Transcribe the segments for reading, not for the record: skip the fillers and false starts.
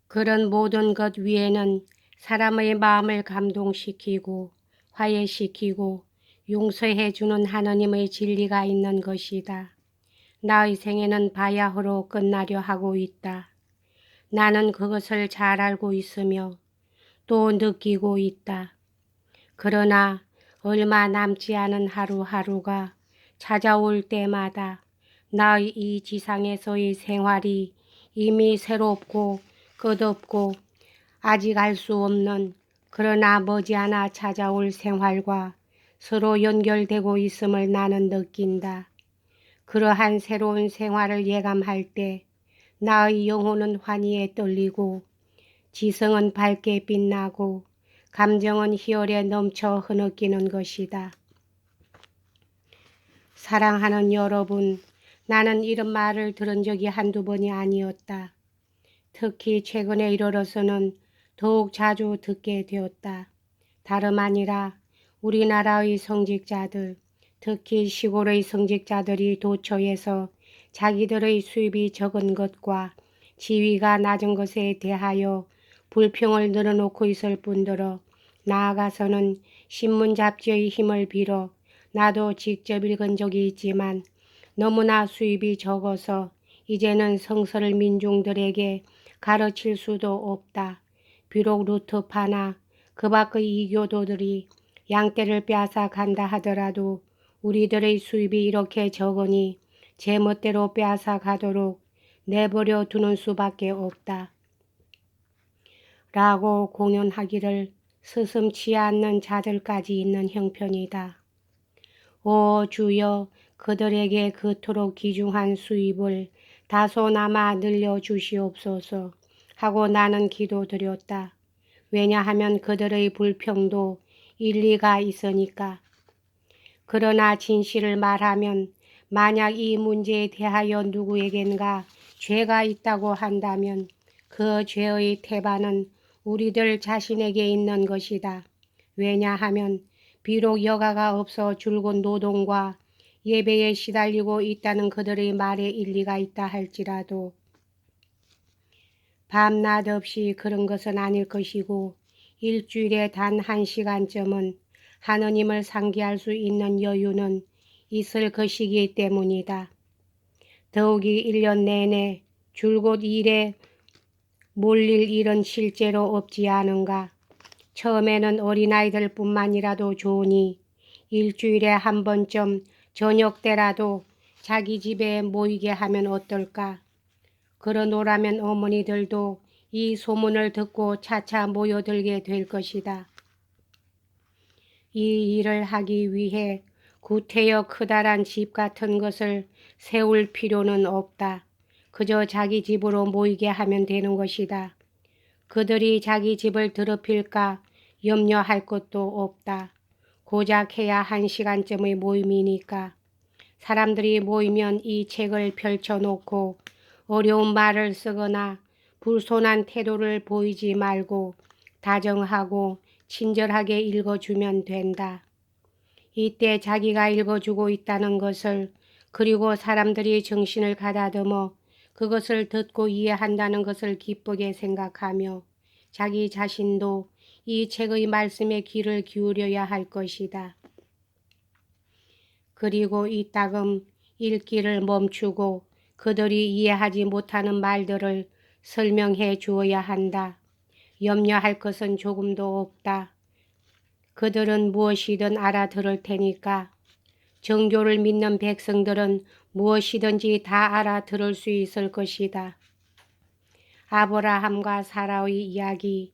그런 모든 것 위에는 사람의 마음을 감동시키고 화해시키고 용서해주는 하느님의 진리가 있는 것이다. 나의 생애는 바야흐로 끝나려 하고 있다. 나는 그것을 잘 알고 있으며 또 느끼고 있다. 그러나 얼마 남지 않은 하루하루가 찾아올 때마다 나의 이 지상에서의 생활이 이미 새롭고 끝없고 아직 알 수 없는, 그러나 머지않아 찾아올 생활과 서로 연결되고 있음을 나는 느낀다. 그러한 새로운 생활을 예감할 때 나의 영혼은 환희에 떨리고 지성은 밝게 빛나고 감정은 희열에 넘쳐 흐느끼는 것이다. 사랑하는 여러분, 나는 이런 말을 들은 적이 한두 번이 아니었다. 특히 최근에 이르러서는 더욱 자주 듣게 되었다. 다름 아니라 우리나라의 성직자들, 특히 시골의 성직자들이 도처에서 자기들의 수입이 적은 것과 지위가 낮은 것에 대하여 불평을 늘어놓고 있을 뿐더러 나아가서는 신문 잡지의 힘을 빌어 나도 직접 읽은 적이 있지만 너무나 수입이 적어서 이제는 성서를 민중들에게 가르칠 수도 없다. 비록 루터파나 그 밖의 이교도들이 양떼를 빼앗아 간다 하더라도 우리들의 수입이 이렇게 적으니 제멋대로 빼앗아 가도록 내버려 두는 수밖에 없다. 라고 공연하기를 스슴치 않는 자들까지 있는 형편이다. 오 주여, 그들에게 그토록 귀중한 수입을 다소나마 늘려주시옵소서 하고 나는 기도드렸다. 왜냐하면 그들의 불평도 일리가 있으니까. 그러나 진실을 말하면 만약 이 문제에 대하여 누구에겐가 죄가 있다고 한다면 그 죄의 태반은 우리들 자신에게 있는 것이다. 왜냐하면 비록 여가가 없어 줄곧 노동과 예배에 시달리고 있다는 그들의 말에 일리가 있다 할지라도 밤낮 없이 그런 것은 아닐 것이고 일주일에 단 1시간쯤은 하느님을 상기할 수 있는 여유는 있을 것이기 때문이다. 더욱이 1년 내내 줄곧 일에 몰릴 일은 실제로 없지 않은가. 처음에는 어린아이들 뿐만이라도 좋으니 일주일에 한 번쯤 저녁 때라도 자기 집에 모이게 하면 어떨까. 그러노라면 어머니들도 이 소문을 듣고 차차 모여들게 될 것이다. 이 일을 하기 위해 구태여 커다란 집 같은 것을 세울 필요는 없다. 그저 자기 집으로 모이게 하면 되는 것이다. 그들이 자기 집을 더럽힐까 염려할 것도 없다. 고작 해야 1시간쯤의 모임이니까. 사람들이 모이면 이 책을 펼쳐놓고 어려운 말을 쓰거나 불손한 태도를 보이지 말고 다정하고 친절하게 읽어주면 된다. 이때 자기가 읽어주고 있다는 것을, 그리고 사람들이 정신을 가다듬어 그것을 듣고 이해한다는 것을 기쁘게 생각하며 자기 자신도 이 책의 말씀에 귀를 기울여야 할 것이다. 그리고 이따금 읽기를 멈추고 그들이 이해하지 못하는 말들을 설명해 주어야 한다. 염려할 것은 조금도 없다. 그들은 무엇이든 알아들을 테니까. 정교를 믿는 백성들은 무엇이든지 다 알아들을 수 있을 것이다. 아브라함과 사라의 이야기,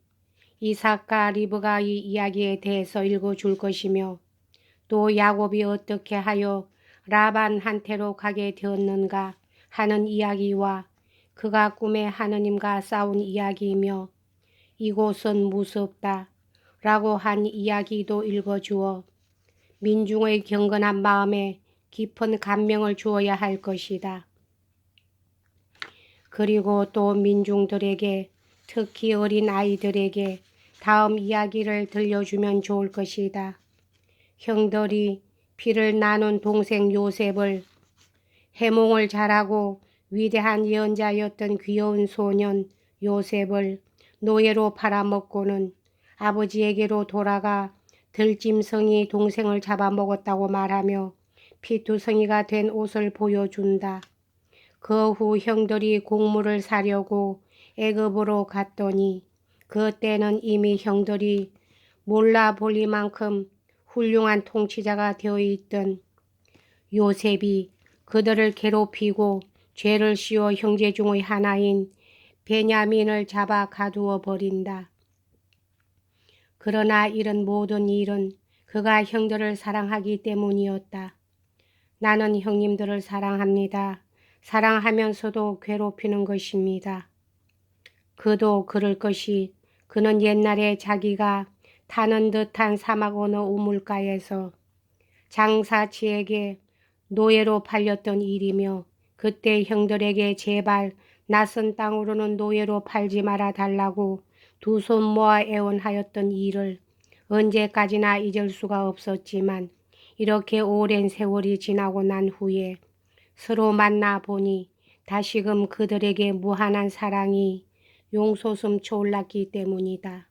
이삭과 리브가의 이야기에 대해서 읽어줄 것이며 또 야곱이 어떻게 하여 라반한테로 가게 되었는가 하는 이야기와 그가 꿈에 하느님과 싸운 이야기이며 이곳은 무섭다 라고 한 이야기도 읽어주어 민중의 경건한 마음에 깊은 감명을 주어야 할 것이다. 그리고 또 민중들에게, 특히 어린 아이들에게 다음 이야기를 들려주면 좋을 것이다. 형들이 피를 나눈 동생 요셉을, 해몽을 잘하고 위대한 예언자였던 귀여운 소년 요셉을 노예로 팔아먹고는 아버지에게로 돌아가 들짐승이 동생을 잡아먹었다고 말하며 피투성이가 된 옷을 보여준다. 그 후 형들이 곡물을 사려고 애굽으로 갔더니 그때는 이미 형들이 몰라볼리만큼 훌륭한 통치자가 되어 있던 요셉이 그들을 괴롭히고 죄를 씌워 형제 중의 하나인 베냐민을 잡아 가두어 버린다. 그러나 이런 모든 일은 그가 형들을 사랑하기 때문이었다. 나는 형님들을 사랑합니다. 사랑하면서도 괴롭히는 것입니다. 그도 그럴 것이 그는 옛날에 자기가 타는 듯한 사막 어느 우물가에서 장사치에게 노예로 팔렸던 일이며 그때 형들에게 제발 낯선 땅으로는 노예로 팔지 말아 달라고 두 손 모아 애원하였던 일을 언제까지나 잊을 수가 없었지만 이렇게 오랜 세월이 지나고 난 후에 서로 만나 보니 다시금 그들에게 무한한 사랑이 용솟음 초올랐기 때문이다.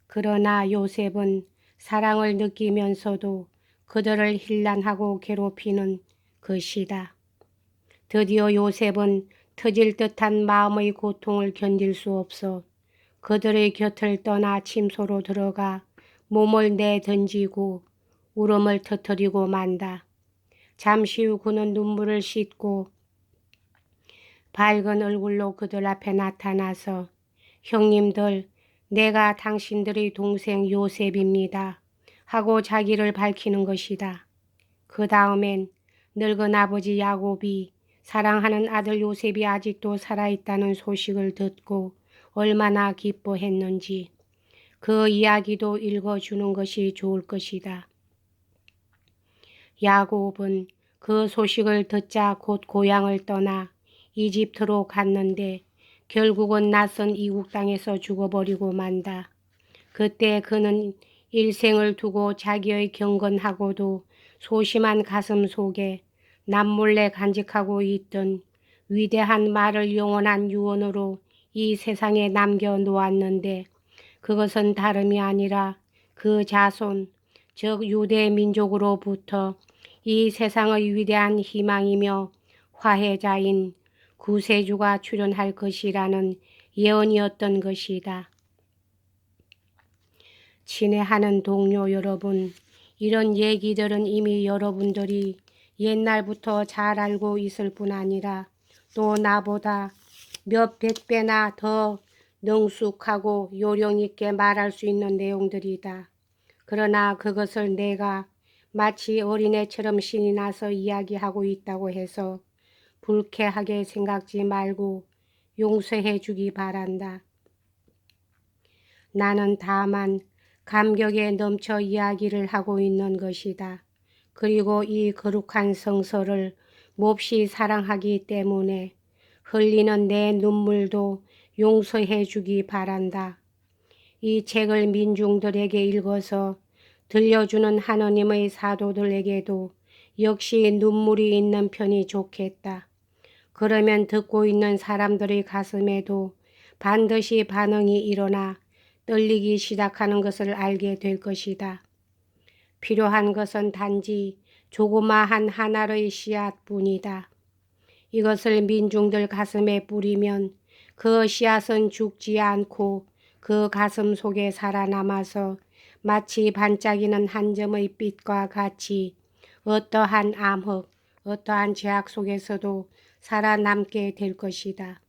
그러나 요셉은 사랑을 느끼면서도 그들을 힐난하고 괴롭히는 것이다. 드디어 요셉은 터질 듯한 마음의 고통을 견딜 수 없어 그들의 곁을 떠나 침소로 들어가 몸을 내던지고 울음을 터뜨리고 만다. 잠시 후 그는 눈물을 씻고 밝은 얼굴로 그들 앞에 나타나서 형님들, 내가 당신들의 동생 요셉입니다. 하고 자기를 밝히는 것이다. 그 다음엔 늙은 아버지 야곱이 사랑하는 아들 요셉이 아직도 살아있다는 소식을 듣고 얼마나 기뻐했는지 그 이야기도 읽어주는 것이 좋을 것이다. 야곱은 그 소식을 듣자 곧 고향을 떠나 이집트로 갔는데 결국은 낯선 이국 땅에서 죽어버리고 만다. 그때 그는 일생을 두고 자기의 경건하고도 소심한 가슴 속에 남몰래 간직하고 있던 위대한 말을 영원한 유언으로 이 세상에 남겨놓았는데 그것은 다름이 아니라 그 자손, 즉 유대 민족으로부터 이 세상의 위대한 희망이며 화해자인 구세주가 출현할 것이라는 예언이었던 것이다. 친애하는 동료 여러분, 이런 얘기들은 이미 여러분들이 옛날부터 잘 알고 있을 뿐 아니라 또 나보다 몇 백 배나 더 능숙하고 요령 있게 말할 수 있는 내용들이다. 그러나 그것을 내가 마치 어린애처럼 신이 나서 이야기하고 있다고 해서 불쾌하게 생각지 말고 용서해 주기 바란다. 나는 다만 감격에 넘쳐 이야기를 하고 있는 것이다. 그리고 이 거룩한 성서를 몹시 사랑하기 때문에 흘리는 내 눈물도 용서해 주기 바란다. 이 책을 민중들에게 읽어서 들려주는 하느님의 사도들에게도 역시 눈물이 있는 편이 좋겠다. 그러면 듣고 있는 사람들의 가슴에도 반드시 반응이 일어나 떨리기 시작하는 것을 알게 될 것이다. 필요한 것은 단지 조그마한 하나의 씨앗뿐이다. 이것을 민중들 가슴에 뿌리면 그 씨앗은 죽지 않고 그 가슴 속에 살아남아서 마치 반짝이는 한 점의 빛과 같이 어떠한 암흑, 어떠한 죄악 속에서도 살아남게 될 것이다.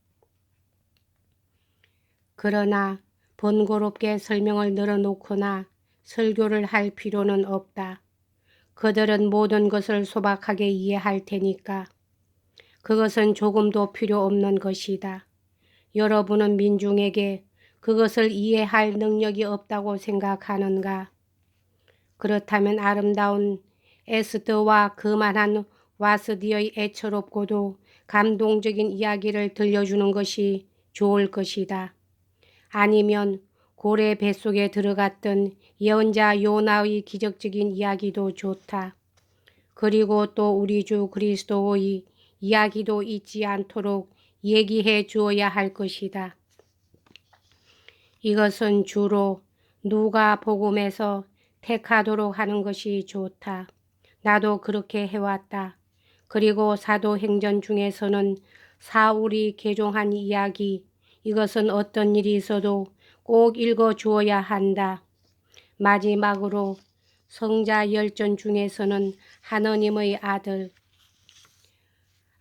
그러나 번거롭게 설명을 늘어놓거나 설교를 할 필요는 없다. 그들은 모든 것을 소박하게 이해할 테니까. 그것은 조금도 필요 없는 것이다. 여러분은 민중에게 그것을 이해할 능력이 없다고 생각하는가? 그렇다면 아름다운 에스더와 그만한 와스디의 애처롭고도 감동적인 이야기를 들려주는 것이 좋을 것이다. 아니면 고래 뱃속에 들어갔던 예언자 요나의 기적적인 이야기도 좋다. 그리고 또 우리 주 그리스도의 이야기도 잊지 않도록 얘기해 주어야 할 것이다. 이것은 주로 누가 복음에서 택하도록 하는 것이 좋다. 나도 그렇게 해왔다. 그리고 사도행전 중에서는 사울이 개종한 이야기, 이것은 어떤 일이 있어도 꼭 읽어 주어야 한다. 마지막으로 성자 열전 중에서는 하느님의 아들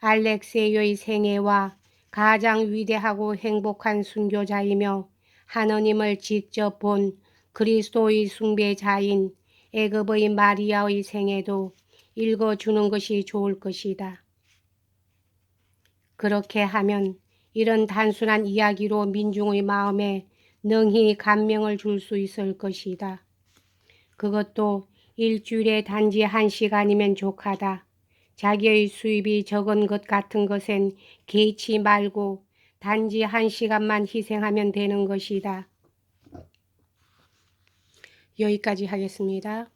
알렉세이의 생애와 가장 위대하고 행복한 순교자이며 하느님을 직접 본 그리스도의 숭배자인 애굽의 마리아의 생애도 읽어주는 것이 좋을 것이다. 그렇게 하면 이런 단순한 이야기로 민중의 마음에 능히 감명을 줄 수 있을 것이다. 그것도 일주일에 단지 1시간이면 족하다. 자기의 수입이 적은 것 같은 것엔 개의치 말고 단지 1시간만 희생하면 되는 것이다. 여기까지 하겠습니다.